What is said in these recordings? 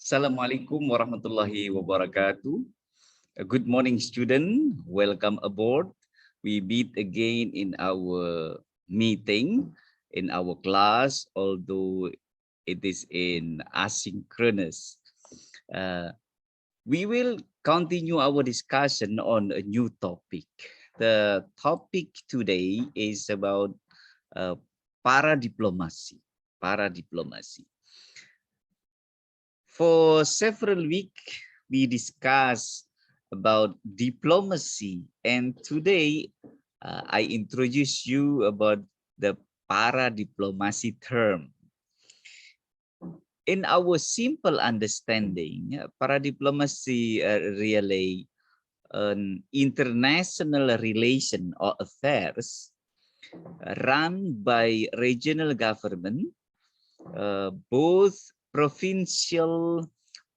Assalamualaikum warahmatullahi wabarakatuh. Good morning, student. Welcome aboard. We meet again in our meeting, in our class, although it is in asynchronous. We will continue our discussion on a new topic. The topic today is about paradiplomacy. Paradiplomacy. For several weeks, we discussed about diplomacy, and today I introduce you about the paradiplomacy term. In our simple understanding, paradiplomacy really an international relation or affairs run by regional government, both provincial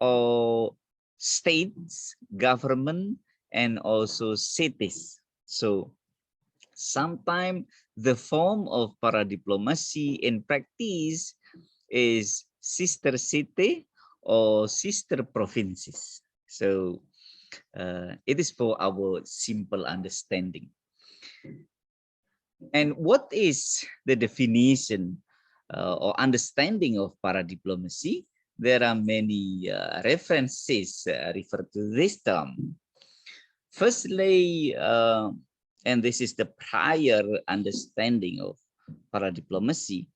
or states government and also cities. So sometimes the form of paradiplomacy in practice is sister city or sister provinces. So it is for our simple understanding. And what is the definition or understanding of paradiplomacy? There are many references refer to this term. Firstly, and this is the prior understanding of paradiplomacy,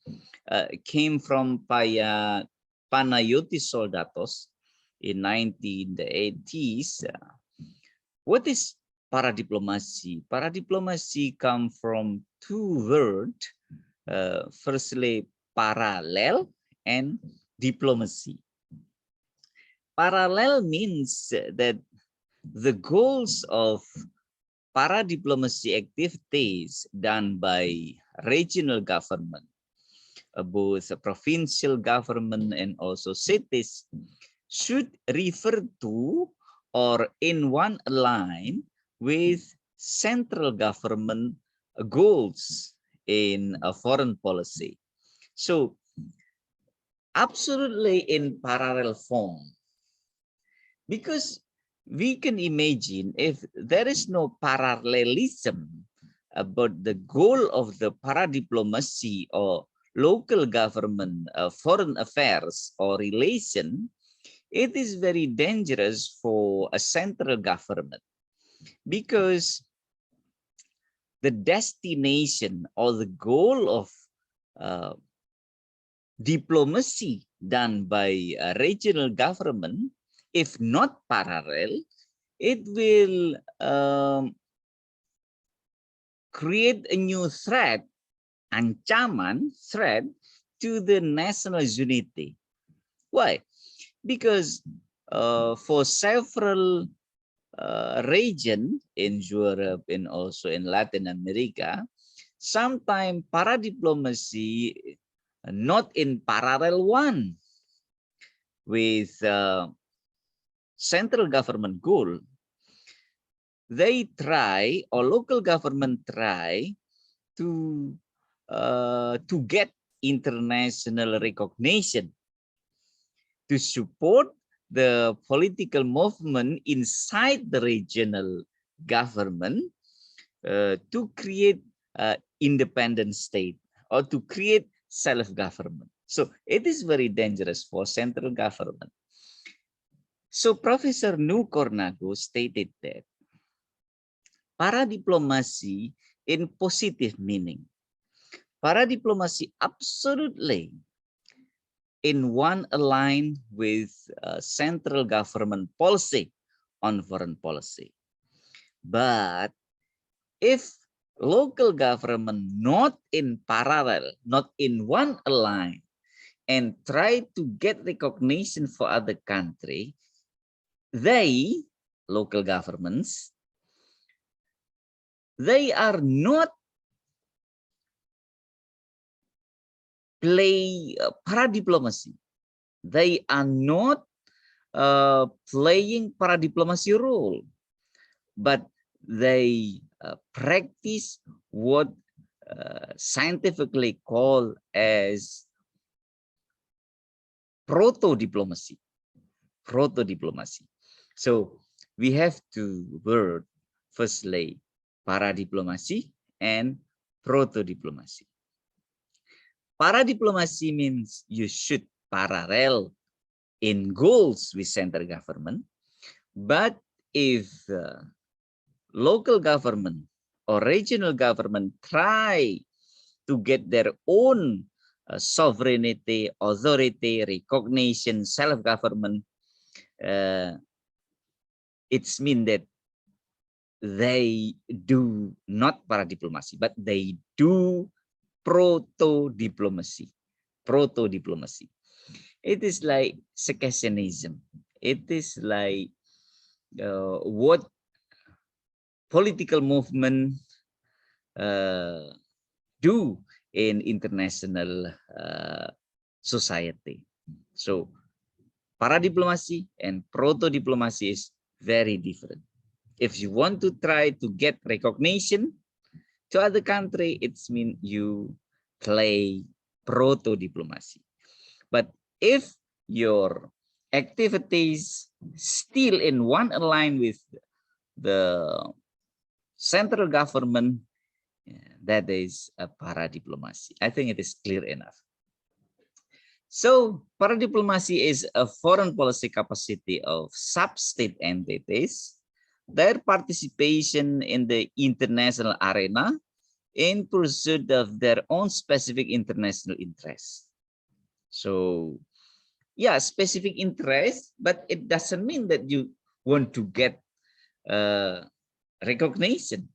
came from Panayotis Soldatos in 1980s. What is paradiplomacy? Paradiplomacy comes from two words. Firstly, parallel and diplomacy. Parallel means that the goals of paradiplomacy activities done by regional government, both provincial government and also cities, should refer to or in one line with central government goals in a foreign policy. So absolutely in parallel form, because we can imagine if there is no parallelism about the goal of the paradiplomacy or local government foreign affairs or relation, it is very dangerous for a central government, because the destination or the goal of diplomacy done by a regional government, if not parallel, it will create a new threat, ancaman, threat to the national unity. Why? Because for several region in Europe and also in Latin America, sometimes paradiplomacy not in parallel one with central government goal. They try, or local government try to get international recognition to support the political movement inside the regional government to create independent state or to create self-government. So it is very dangerous for central government. So Professor Nu Cornago stated that paradiplomacy in positive meaning, paradiplomacy absolutely in one align with central government policy on foreign policy. But if local government not in parallel, not in one align, and try to get recognition for other country, they, local governments, they are not play paradiplomacy. They are not playing paradiplomacy role, but they practice what scientifically called as proto-diplomacy. proto-diplomacy. So we have to word firstly para-diplomacy and proto-diplomacy. Para-diplomacy means you should parallel in goals with central government, but if local government or regional government try to get their own sovereignty, authority, recognition, self-government, it's mean that they do not para-diplomacy, but they do proto-diplomacy. Proto-diplomacy. It is like secessionism. It is like what political movement do in international society. So para-diplomacy and proto-diplomacy is very different. If you want to try to get recognition to other country, it's mean you play proto-diplomacy. But if your activities still in one align with the central government, that is a para-diplomacy. I think it is clear enough. So para-diplomacy is a foreign policy capacity of sub-state entities, their participation in the international arena in pursuit of their own specific international interests. So yeah, specific interest, but it doesn't mean that you want to get recognition.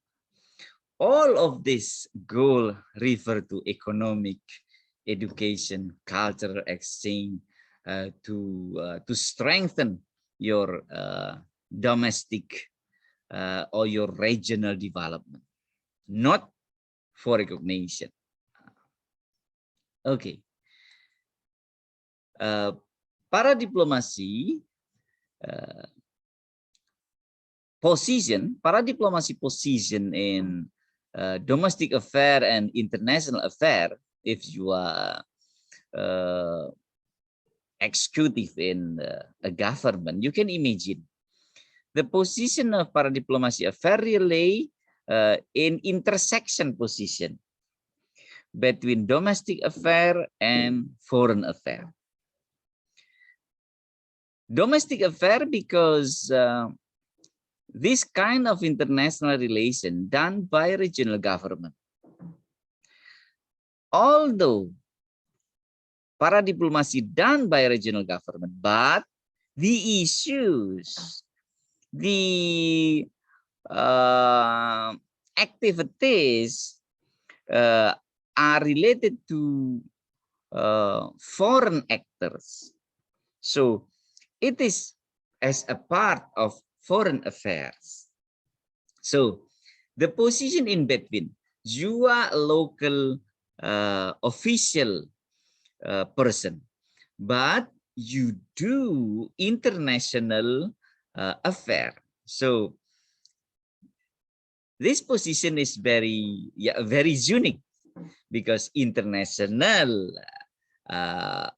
All of this goal refer to economic, education, cultural exchange to strengthen your domestic or your regional development, not for recognition. Okay. Para-diplomacy para-diplomacy position in domestic affair and international affair, if you are executive in a government, you can imagine the position of para-diplomacy affair really in intersection position between domestic affair and foreign affair. Domestic affair because this kind of international relation done by regional government. Although para-diplomacy done by regional government, but the issues, the activities are related to foreign actors. So it is as a part of foreign affairs. So the position in between, you are a local official person, but you do international affair. So this position is very unique because international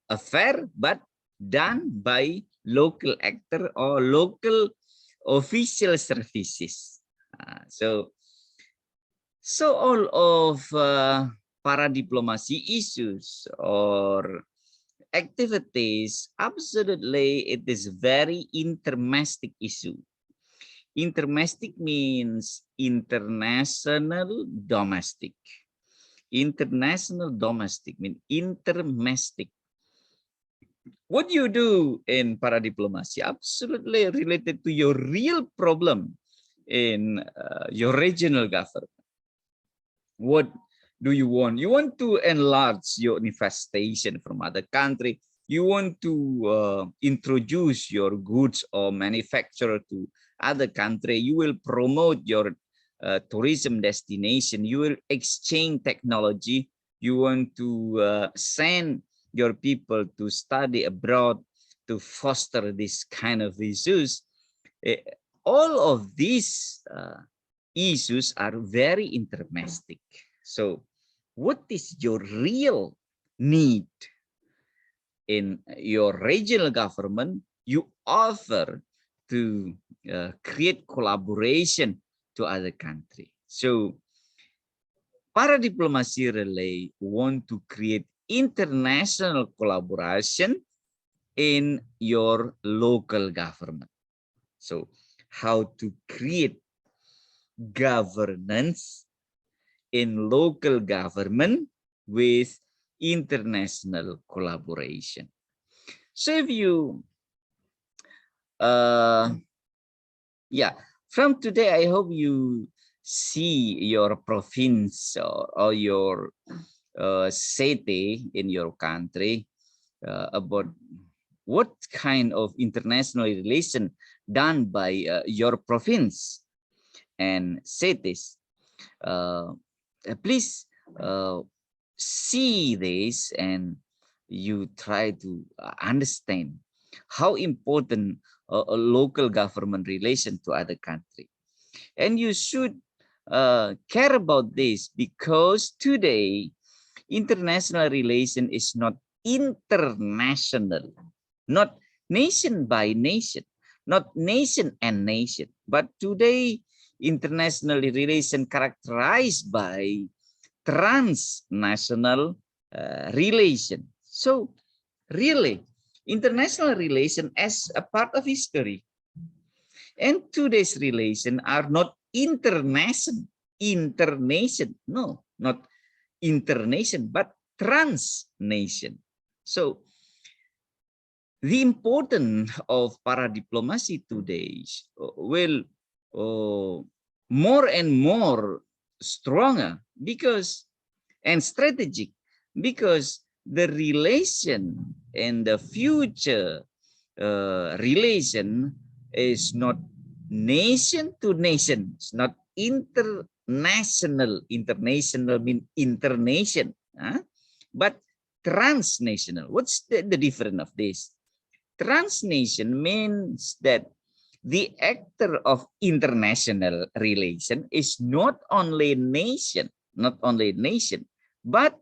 affair, but done by local actor or local official services. So all of para-diplomacy issues or activities, absolutely, it is very intermestic issue. Intermestic means international domestic. International domestic means intermestic. What you do in para-diplomacy absolutely related to your real problem in your regional government. What do you want? You want to enlarge your infestation from other country. You want to introduce your goods or manufacture to other country. You will promote your tourism destination. You will exchange technology. You want to send your people to study abroad to foster this kind of issues. All of these issues are very intermestic. So what is your real need in your regional government? you offer to create collaboration to other country. So Paradiplomacy relay want to create international collaboration in your local government. So how to create governance in local government with international collaboration. So if you yeah, from today I hope you see your province or your city in your country about what kind of international relation done by your province and cities. Please see this and you try to understand how important a local government relation to other country. And you should care about this because today international relation is not international, not nation by nation, not nation and nation, but today international relation characterized by transnational relation. So really international relation as a part of history, and today's relation are not internation, no, not internation, but transnation. So the importance of paradiplomacy today will more and more stronger because and strategic, because the relation and the future relation is not nation to nation, it's not international. International mean internation, but transnational. What's the difference of this? Transnation means that the actor of international relation is not only nation, but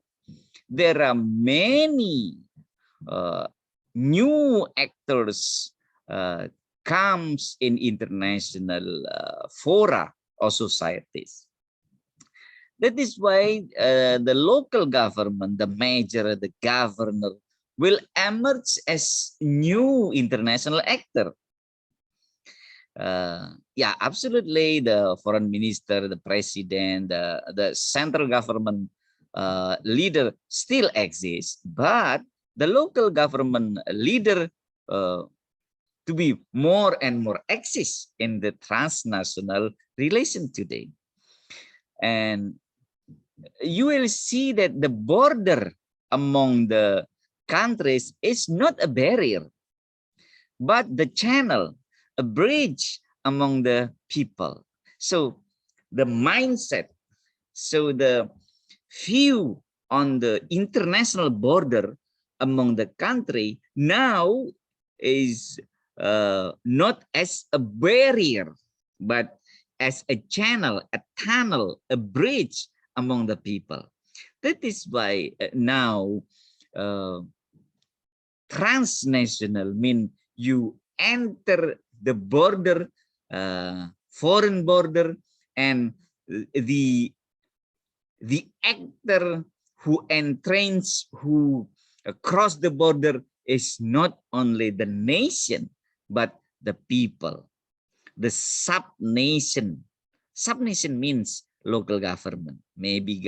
there are many new actors comes in international fora or societies. That is why the local government, the mayor, the governor will emerge as new international actor. Yeah, absolutely. The foreign minister, the president, the central government leader still exists, but the local government leader to be more and more exist in the transnational relation today. And you will see that the border among the countries is not a barrier, but the channel, a bridge among the people. So the mindset, so the view on the international border among the country now is not as a barrier, but as a channel, a tunnel, a bridge among the people. That is why now transnational mean you enter the border, foreign border, and the actor who entrains, who cross the border is not only the nation, but the people, the sub-nation. Sub-nation means local government, maybe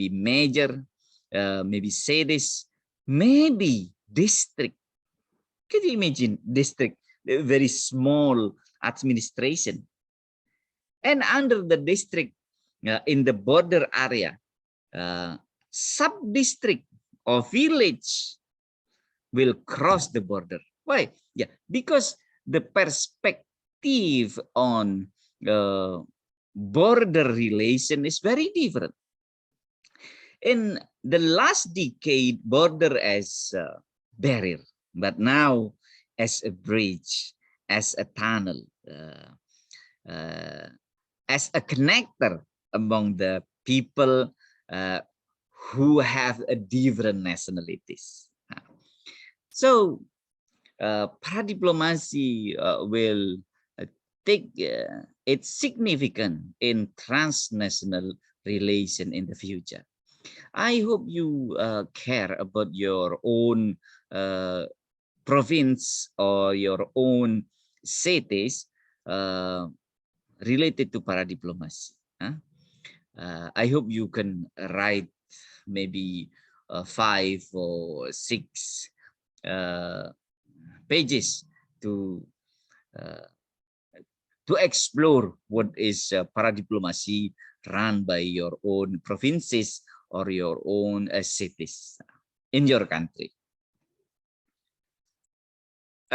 major, maybe cities, maybe district. Can you imagine district, a very small administration? And under the district, in the border area, sub-district or village will cross the border. Why? Yeah, because the perspective on border relation is very different. In the last decade, border as a barrier, but now as a bridge, as a tunnel, as a connector among the people who have a different nationalities. So paradiplomacy will take its significance in transnational relation in the future. I hope you care about your own province or your own cities related to paradiplomacy. I hope you can write maybe 5 or 6 pages to explore what is paradiplomacy run by your own provinces or your own cities in your country.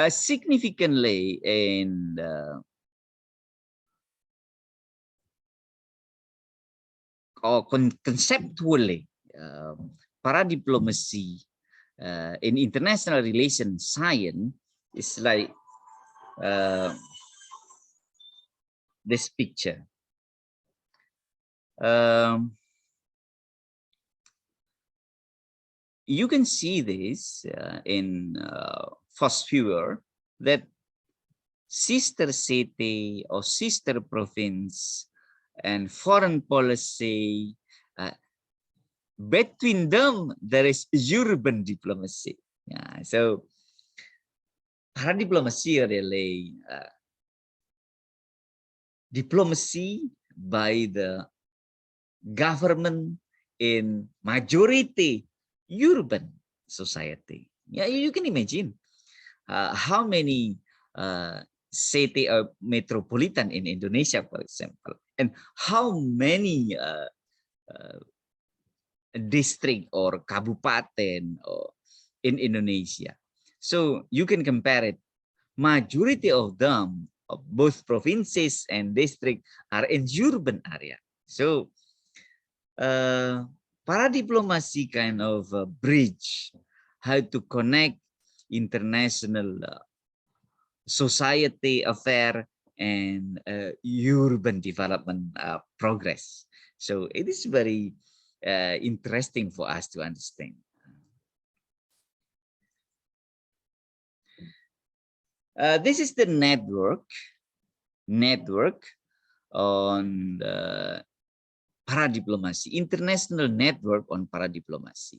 Significantly and conceptually, paradiplomacy in international relations science is like this picture. You can see this in first viewer that sister city or sister province and foreign policy, between them there is urban diplomacy. Yeah, so paradiplomacy really diplomacy by the government in majority urban society. Yeah, you can imagine how many city or metropolitan in Indonesia, for example, and how many district or kabupaten or in Indonesia. So you can compare it. Majority of them, both provinces and district, are in urban area. So paradiplomacy kind of bridge how to connect international society affair and urban development progress. So it is very interesting for us to understand. This is the network on the paradiplomacy, international network on paradiplomacy.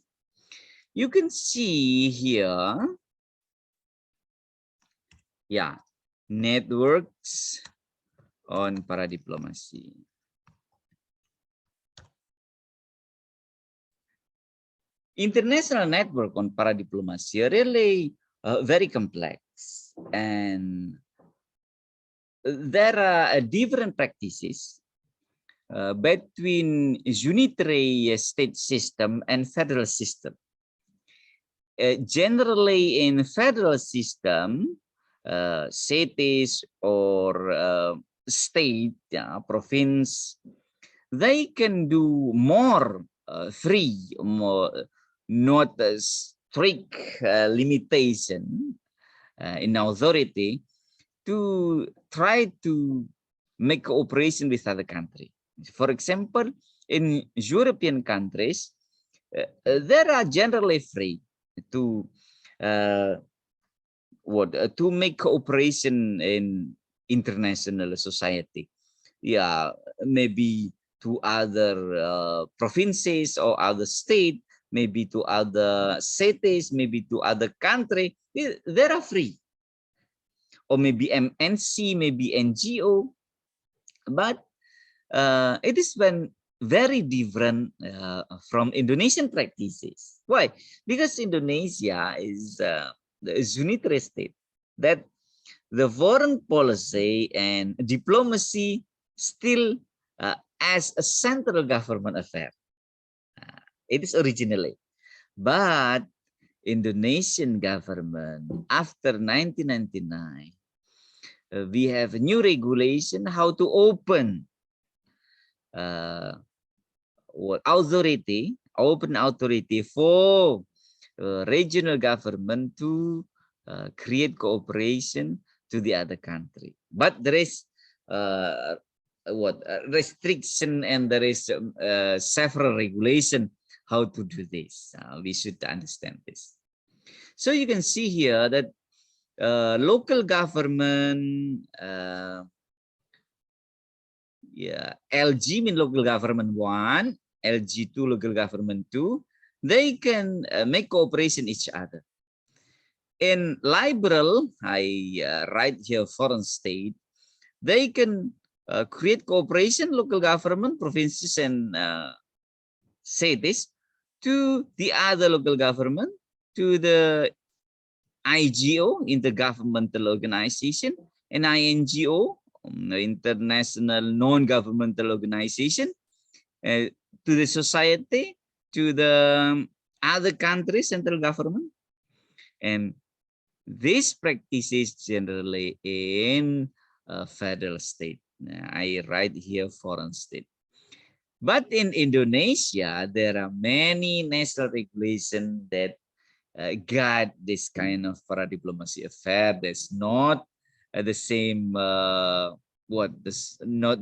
You can see here, yeah, networks on paradiplomacy. International network on paradiplomacy are really very complex, and there are different practices between unitary state system and federal system. Generally in federal system, cities or state, province, they can do more free, more not a strict limitation in authority to try to make cooperation with other country. For example, in European countries, they are generally free to to make cooperation in international society. Yeah, maybe to other provinces or other state, maybe to other cities, maybe to other country. They are free. Or maybe MNC, maybe NGO, but it is when very different from Indonesian practices. Why? Because Indonesia is the unitary state that the foreign policy and diplomacy still as a central government affair. It is originally, but Indonesian government after 1999, we have a new regulation how to open open authority for regional government to create cooperation to the other country. But there is restriction, and there is several regulation how to do this. We should understand this. So you can see here that local government, LG mean local government 1, LG2 local government 2, they can make cooperation each other. In liberal, I write here foreign state, they can create cooperation, local government, provinces and cities to the other local government, to the IGO, intergovernmental organization, and INGO, international non-governmental organization, to the society, to the other countries, central government. And this practice is generally in federal state. I write here foreign state. But in Indonesia, there are many national regulations that guide this kind of paradiplomacy affair. That's not the same not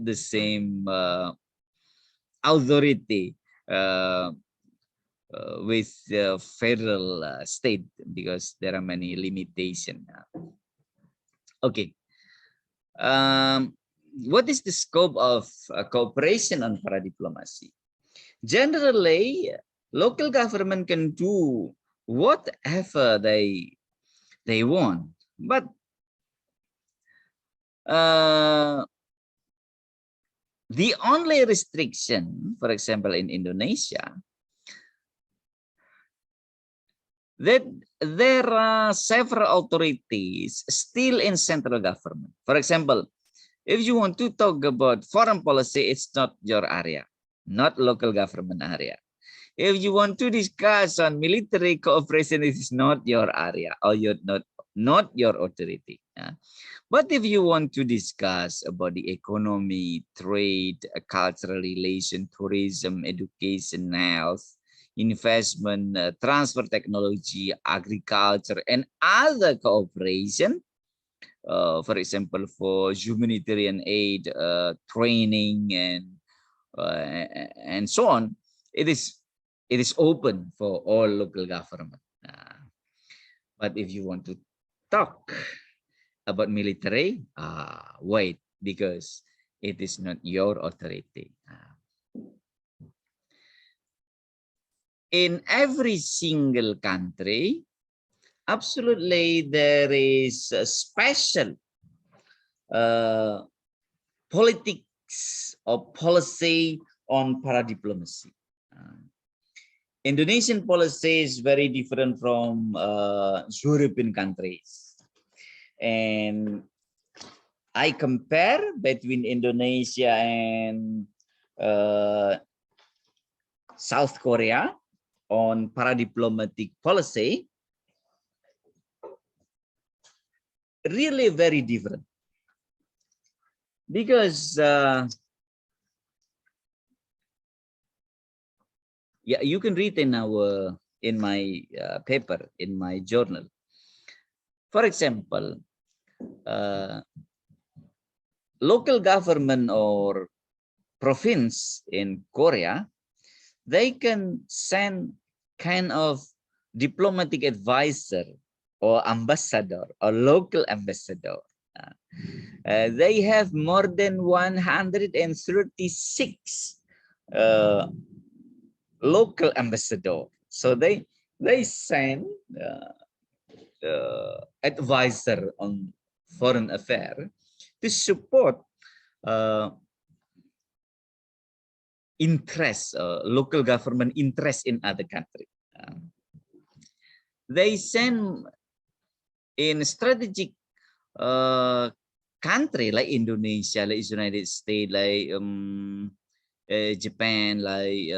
the same authority with the federal state, because there are many limitations. Okay. What is the scope of cooperation on paradiplomacy? Generally, local government can do whatever they want, but the only restriction, for example, in Indonesia, that there are several authorities still in central government. For example, if you want to talk about foreign policy, it's not your area, not local government area. If you want to discuss on military cooperation, it is not your area, or not your authority. But if you want to discuss about the economy, trade, cultural relation, tourism, education, health, investment, transfer technology, agriculture, and other cooperation, for example, for humanitarian aid, training, and so on, it is open for all local government. But if you want to talk about military, wait, because it is not your authority. In every single country, absolutely there is a special politics or policy on paradiplomacy. Indonesian policy is very different from European countries. And I compare between Indonesia and South Korea on paradiplomatic policy, really very different. Because yeah, you can read in my paper, in my journal. For example, local government or province in Korea, they can send kind of diplomatic advisor or ambassador or local ambassador. They have more than 136 local ambassador. So they send advisor on foreign affairs to support interest, local government interest in other country. They send in strategic country like Indonesia, like United States, like Japan, like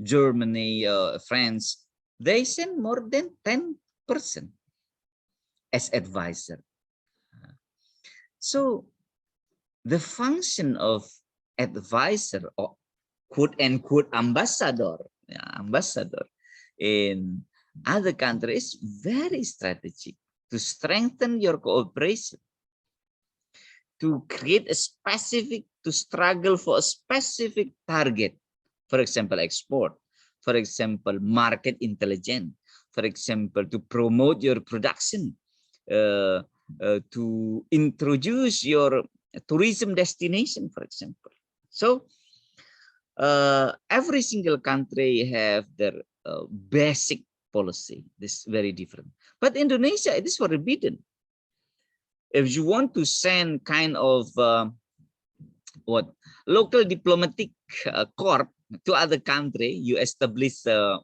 Germany, France. They send more than 10% as advisor. So the function of advisor or quote-unquote ambassador in other countries very strategic to strengthen your cooperation, to create a specific, to struggle for a specific target. For example, export. For example, market intelligence. For example, to promote your production. to introduce your tourism destination, for example. So every single country have their basic policy. This is very different. But Indonesia, it is forbidden. If you want to send kind of what local diplomatic corps to other country, you establish a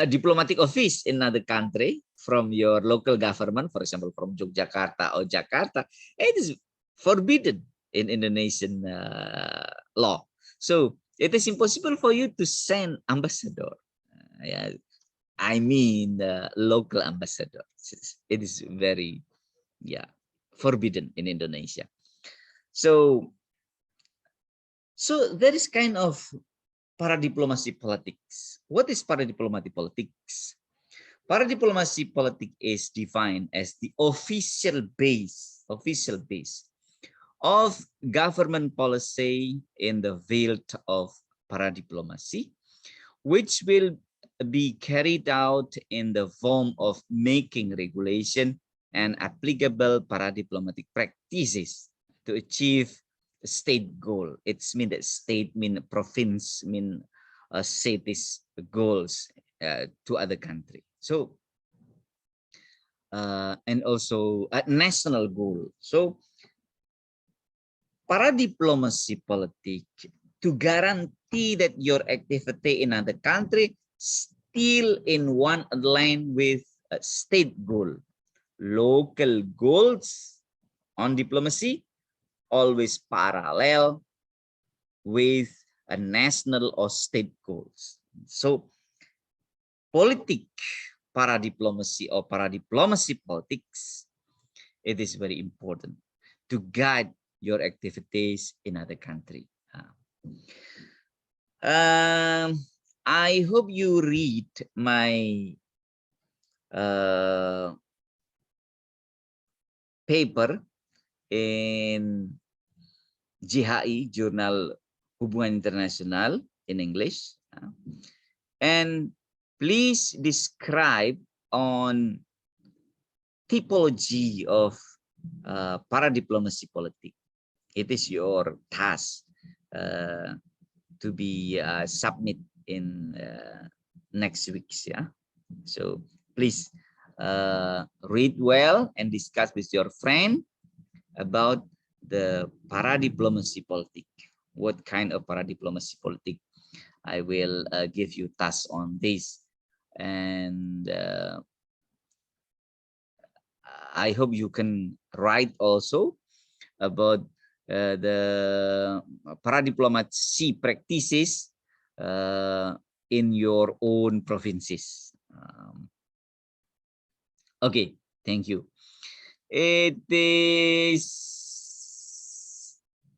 diplomatic office in another country from your local government, for example, from Yogyakarta or Jakarta. It is forbidden in Indonesian law. So it is impossible for you to send ambassador. Yeah, I mean local ambassador. It is very, yeah, forbidden in Indonesia. So there is kind of paradiplomacy politics. What is paradiplomacy politics? Paradiplomacy politics is defined as the official base of government policy in the field of paradiplomacy, which will be carried out in the form of making regulation and applicable paradiplomatic practices to achieve a state goal. It's mean that state mean province mean cities goals to other country. So and also a national goal. So paradiplomacy politics to guarantee that your activity in other country still in one line with a state goal. Local goals on diplomacy always parallel with a national or state goals. So paradiplomacy or paradiplomacy politics, it is very important to guide your activities in other country. I hope you read my paper in JHI, Jurnal Hubungan Internasional in English. And please describe on typology of paradiplomacy politics. It is your task to be submit in next week. Yeah. So please read well and discuss with your friend about the paradiplomacy politics. What kind of paradiplomacy politics? I will give you tasks on this, and I hope you can write also about the paradiplomacy practices in your own provinces. Okay, thank you. It is,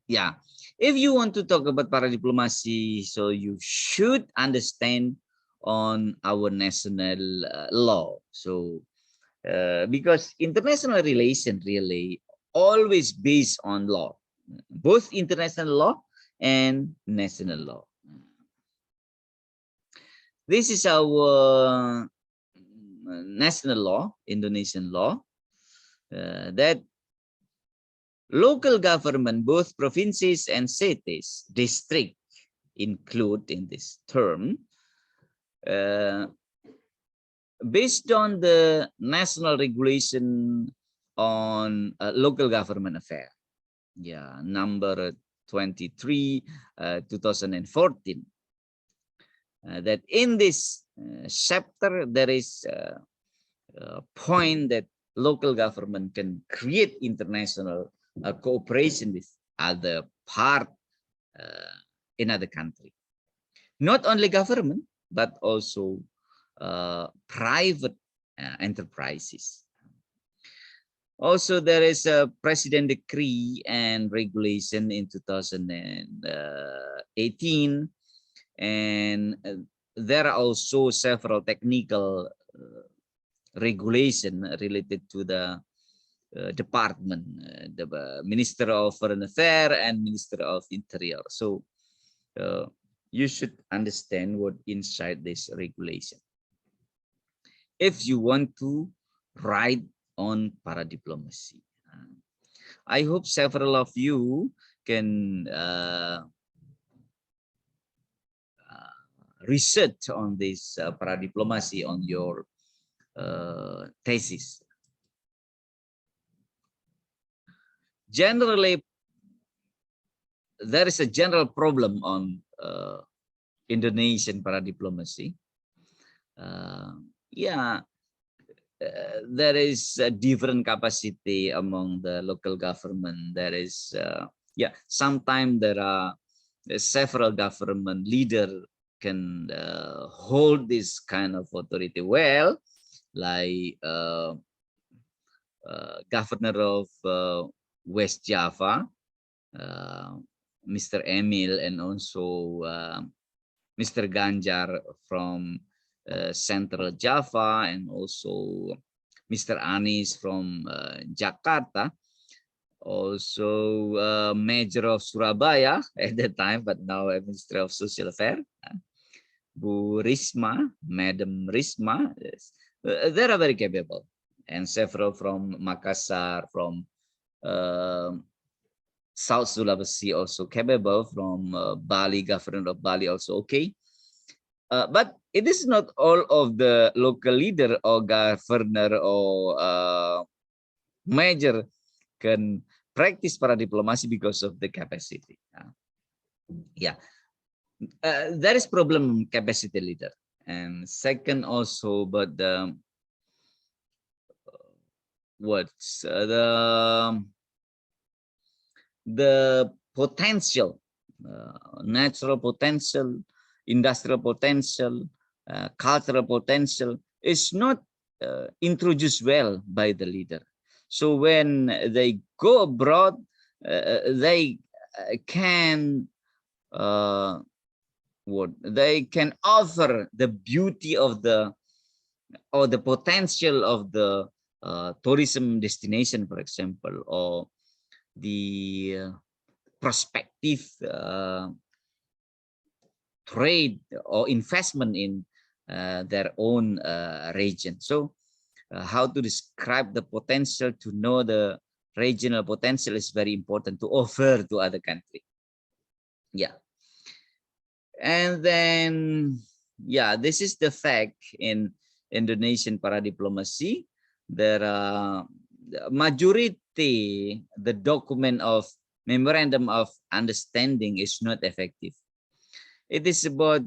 yeah. If you want to talk about paradiplomacy, so you should understand on our national law. So because international relations really always based on law, both international law and national law. This is our national law, Indonesian law, that local government, both provinces and cities, district include in this term, based on the national regulation on local government affair, yeah, number 23, 2014, that in this chapter there is a point that local government can create international cooperation with other part in other country. Not only government, but also private enterprises. Also, there is a president decree and regulation in 2018, and there are also several technical regulation related to the department, the Minister of Foreign Affairs and Minister of Interior. So you should understand what inside this regulation if you want to write on paradiplomacy. I hope several of you can research on this paradiplomacy on your thesis. Generally, there is a general problem on Indonesian paradiplomacy. There is a different capacity among the local government. There is, sometimes there are several government leaders can hold this kind of authority well, like governor of West Java, Mr. Emil, and also Mr. Ganjar from Central Java, and also Mr. Anis from Jakarta, also Mayor of Surabaya at that time, but now a Minister of Social Affairs, Bu Risma, Madam Risma. Yes. They are very capable, and several from Makassar, from South Sulawesi also capable, from Bali, governor of Bali also okay. But it is not all of the local leader or governor or major can practice paradiplomacy because of the capacity. There is problem capacity leader, and second also, but the potential, natural potential, industrial potential, cultural potential is not introduced well by the leader. So when they go abroad, they can they can offer the beauty of the potential of the tourism destination, for example, or the prospective trade or investment in their own region. So how to describe the potential, to know the regional potential is very important to offer to other country. And then this is the fact in Indonesian paradiplomacy. There are majority, the document of memorandum of understanding is not effective. It is about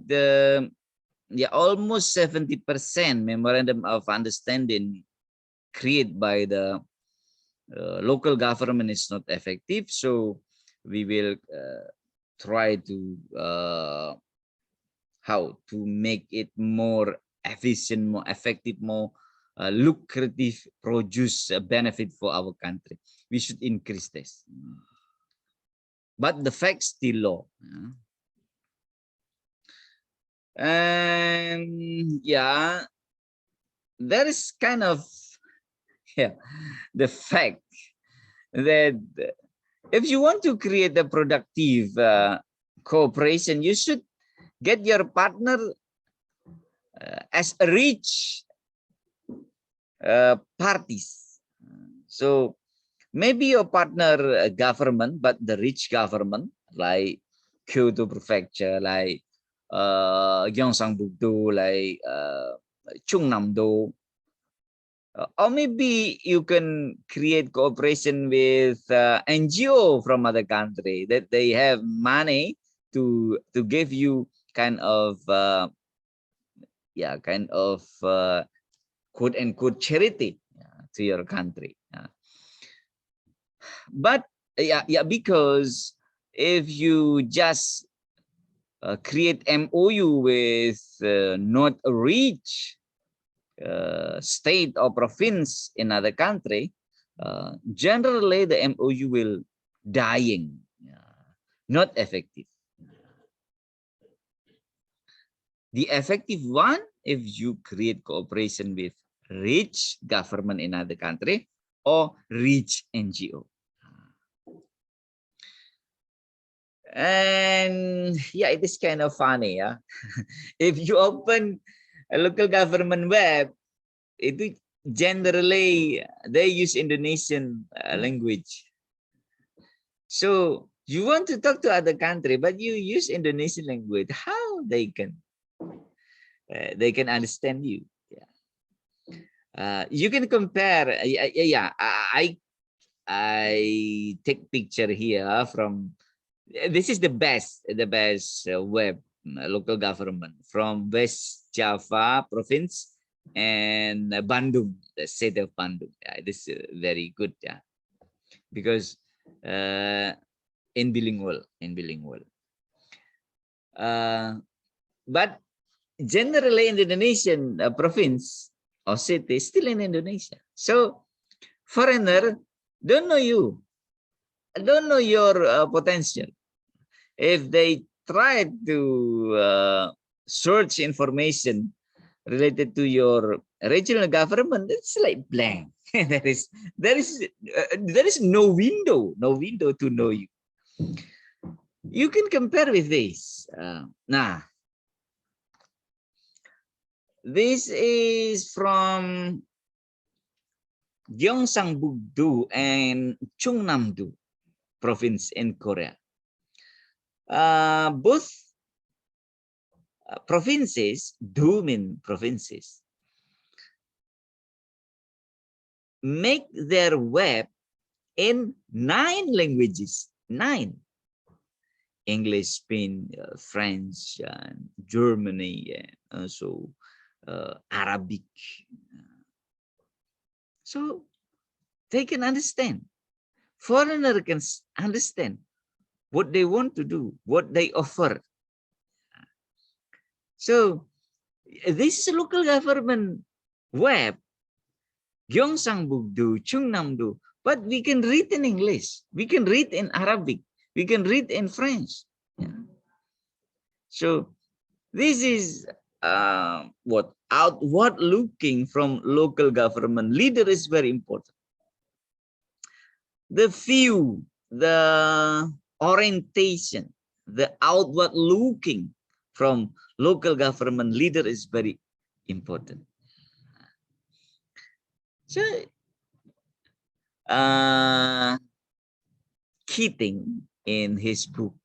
almost 70% memorandum of understanding created by the local government is not effective. So we will try to how to make it more efficient, more effective, more lucrative, produce a benefit for our country. We should increase this. But the fact still low. And there is kind of the fact that if you want to create a productive cooperation, you should get your partner as a rich parties. So maybe your partner government, but the rich government like Kyoto Prefecture, like Geongsangbuk-Do, like Chungnam-do, or maybe you can create cooperation with NGO from other country that they have money to give you kind of quote unquote charity to your country. But because if you just create MOU with not a rich state or province in other country, generally the MOU will dying, not effective. The effective one, if you create cooperation with rich government in other country or rich NGO. And it is kind of funny, if you open a local government web, generally they use Indonesian language. So you want to talk to other country, but you use Indonesian language. How they can understand you? You can compare. I take picture here from. This is the best web local government from West Java province and Bandung, the state of Bandung. This is very good, because in bilingual. But generally in the Indonesian province or city, still in Indonesia. So foreigner don't know you, don't know your potential. If they try to search information related to your regional government, it's like blank. there is no window to know you. You can compare with this. This is from Geongsangbuk-Do and Chungnam-do province in Korea. Both provinces, do mean provinces, make their web in 9 languages. 9. English, Spain, French, Germany, and also Arabic. So they can understand. Foreigner can understand what they want to do, what they offer. So this is a local government web, Geongsangbuk-Do, Chungnam-do, but we can read in English, we can read in Arabic, we can read in French. So this is what outward looking from local government leader is very important. The view, the orientation, the outward looking from local government leader is very important. So Keating in his book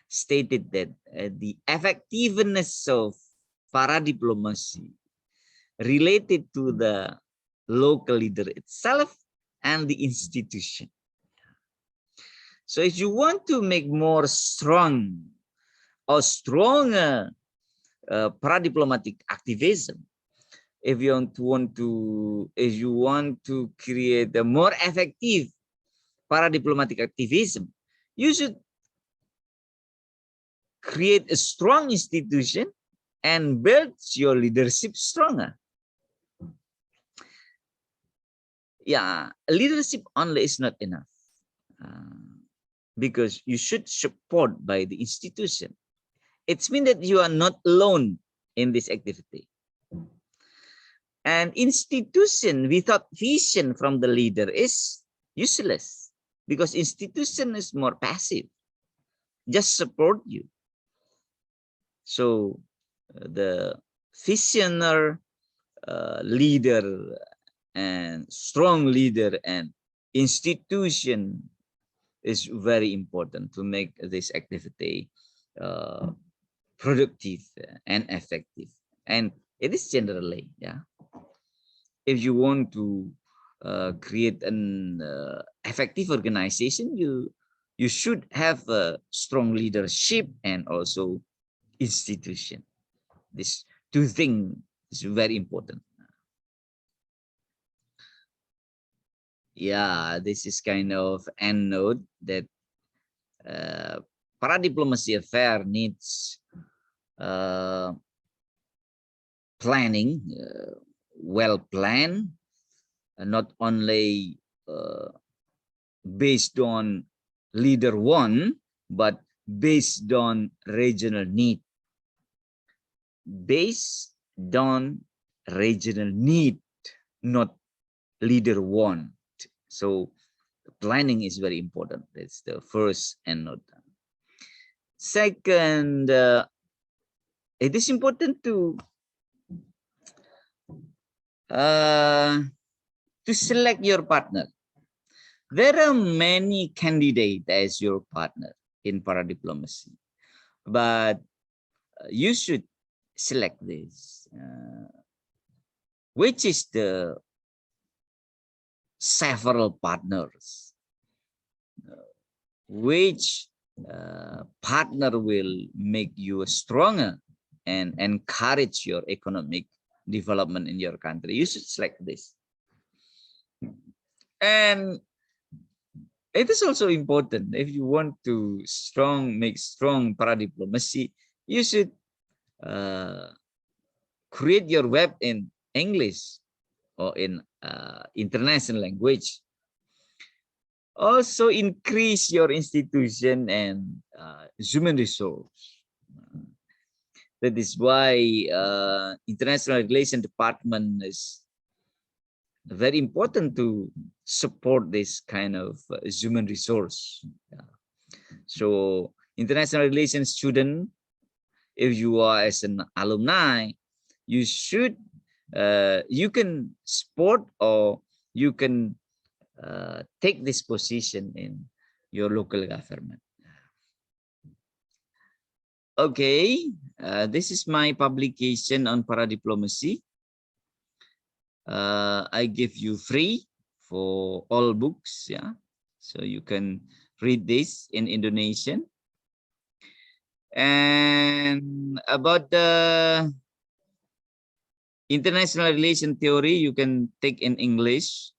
stated that the effectiveness of paradiplomacy related to the local leader itself and the institution. So if you want to make more strong or stronger paradiplomatic activism, if you want to create a more effective paradiplomatic activism, you should create a strong institution and build your leadership stronger. Leadership only is not enough, because you should support by the institution. It means that you are not alone in this activity. An institution without vision from the leader is useless, because institution is more passive, just support you. So the visionary leader and strong leader and institution is very important to make this activity productive and effective. And it is generally, if you want to create an effective organization, you should have a strong leadership and also institution. These two things is very important. This is kind of end note that paradiplomacy affair needs planning, well planned, not only based on leader one, but based on regional need. Based on regional need, not leader one. So planning is very important. That's the first end note. Second, it is important to to select your partner. There are many candidates as your partner in paradiplomacy, but you should select this. Which is the several partners? Which partner will make you stronger and encourage your economic development in your country? You should select this. And it is also important, if you want to make strong paradiplomacy, you should create your web in English or in international language. Also increase your institution and human resource. That is why international relations department is very important to support this kind of human resource. So international relations student, if you are as an alumni, you should you can support or you can take this position in your local government. Okay, this is my publication on paradiplomacy. I give you free for all books, yeah, so you can read this in Indonesian. And about the international relation theory, you can take in English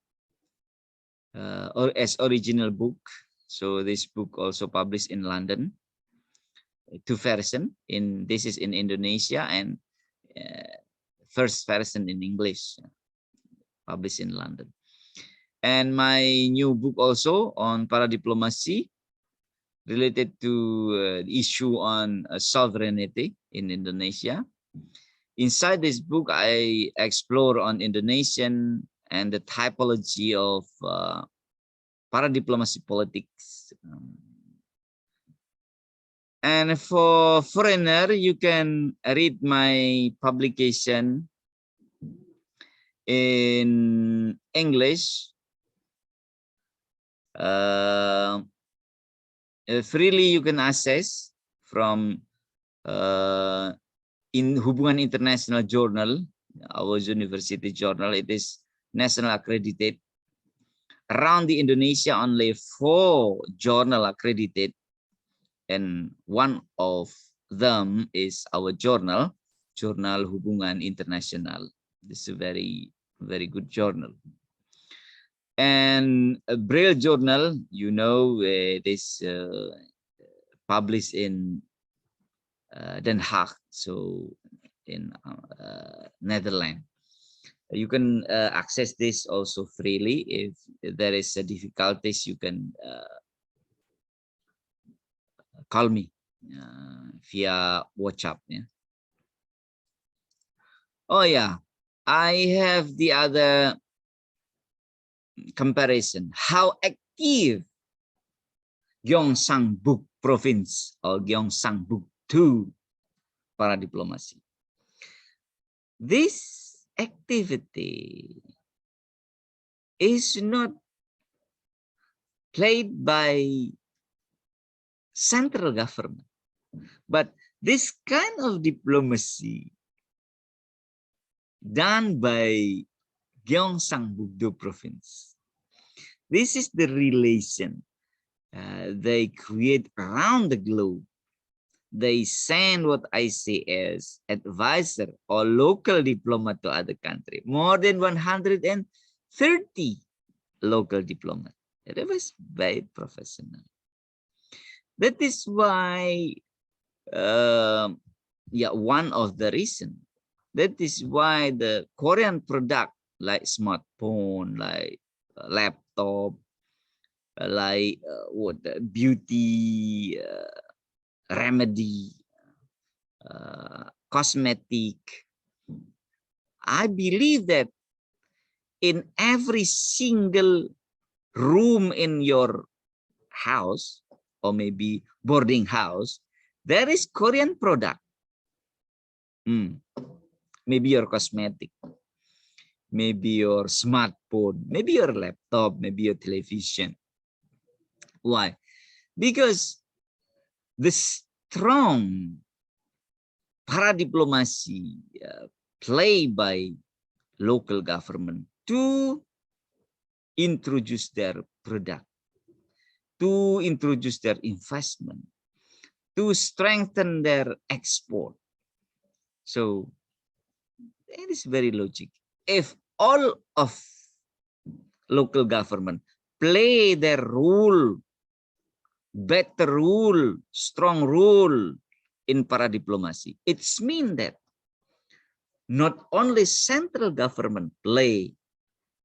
or as original book. So this book also published in London, 2 versions. This is in Indonesia and first version in English, published in London. And my new book also on paradiplomacy, related to the issue on sovereignty in Indonesia. Inside this book, I explore on Indonesian and the typology of paradiplomacy politics. And for foreigner, you can read my publication in English. Freely you can access from in Hubungan International Journal, our university journal. It is national accredited. Around the Indonesia, only 4 journal accredited, and one of them is our journal, Journal Hubungan International. This is a very, very good journal. And a Braille journal, you know, it is published in Den Haag, so in Netherlands. You can access this also freely. If there is difficulties, you can call me via WhatsApp. Yeah. Oh yeah, I have the other comparison. How active Geongsangbuk province or Geongsangbuk-Do Paradiplomacy. This activity is not played by central government, but this kind of diplomacy done by Geongsangbuk-Do province. This is the relation they create around the globe. They send what I say as advisor or local diplomat to other country. More than 130 local diplomats. It was very professional. That is why, yeah, one of the reasons. That is why the Korean product like smartphone, like laptop, like what beauty remedy, cosmetic. I believe that in every single room in your house or maybe boarding house, there is Korean product. Maybe your cosmetic, maybe your smartphone, maybe your laptop, maybe your television. Why? Because the strong paradiplomacy play by local government to introduce their product, to introduce their investment, to strengthen their export. So it is very logic. If all of local government play their role, better role, strong role in paradiplomacy, it's mean that not only central government play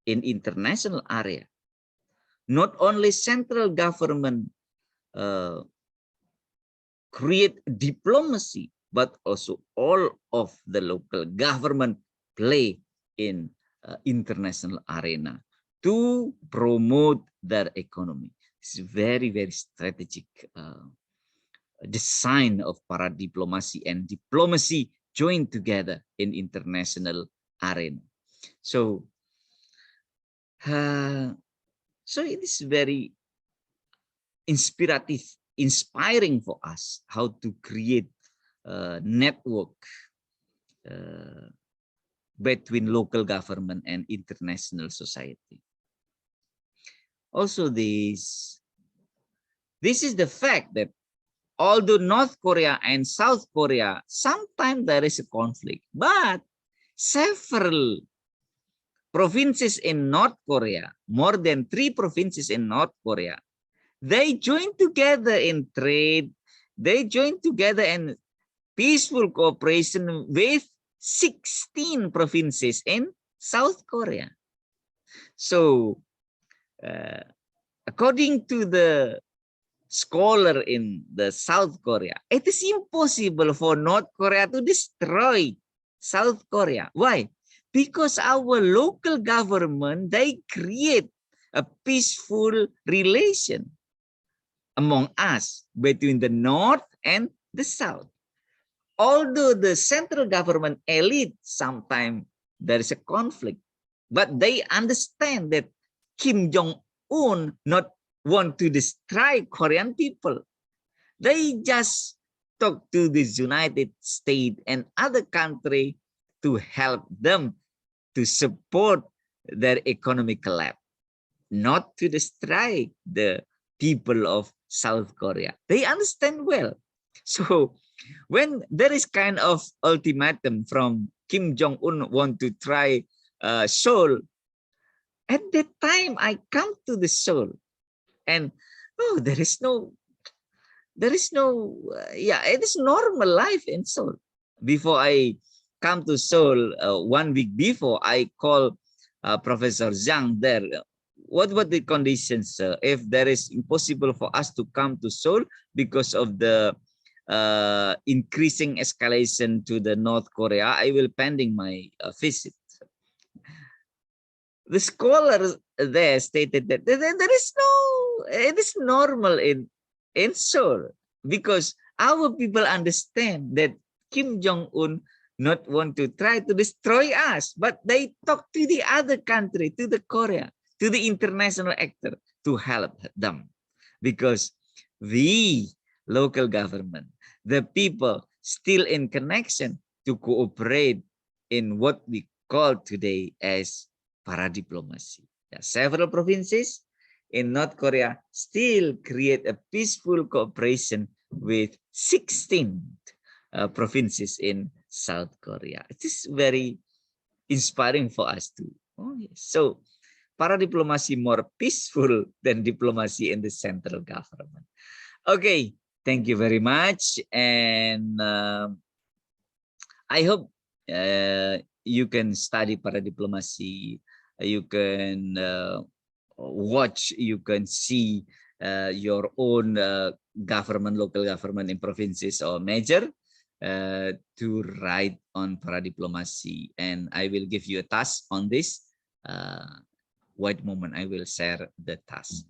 in international area, not only central government create diplomacy, but also all of the local government play in international arena to promote their economy. It's very, very strategic design of paradiplomacy and diplomacy joined together in international arena. So, so it is very inspiring for us how to create a network between local government and international society. Also, this is the fact that although North Korea and South Korea, sometimes there is a conflict, but several provinces in North Korea, more than 3 provinces in North Korea, they join together in trade, they join together in peaceful cooperation with 16 provinces in South Korea. So, according to the scholar in the South Korea, it is impossible for North Korea to destroy South Korea. Why? Because our local government, they create a peaceful relation among us between the North and the South. Although the central government elite, sometimes there is a conflict, but they understand that Kim Jong-un not want to destroy Korean people. They just talk to the United States and other countries to help them to support their economic collapse, not to destroy the people of South Korea. They understand well. So when there is kind of ultimatum from Kim Jong-un want to try Seoul, at that time I come to the Seoul and there is no yeah, it is normal life in Seoul. Before I come to Seoul, 1 week before, I call Professor Zhang there. What the conditions if there is impossible for us to come to Seoul because of the increasing escalation to the North Korea? I will pending my visit. The scholar there stated that there is no, it is normal in Seoul because our people understand that Kim Jong-un not want to try to destroy us, but they talk to the other country, to the Korea, to the international actor to help them, because we local government, the people still in connection to cooperate in what we call today as paradiplomacy. Several provinces in North Korea still create a peaceful cooperation with 16 provinces in South Korea. It is very inspiring for us too. Oh, yes. So paradiplomacy more peaceful than diplomacy in the central government. Okay, thank you very much. And I hope you can study paradiplomacy. You can watch, you can see your own government, local government in provinces or major to write on paradiplomacy. And I will give you a task on this. What moment I will share the task.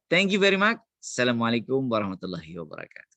Thank you very much. Assalamualaikum warahmatullahi wabarakatuh.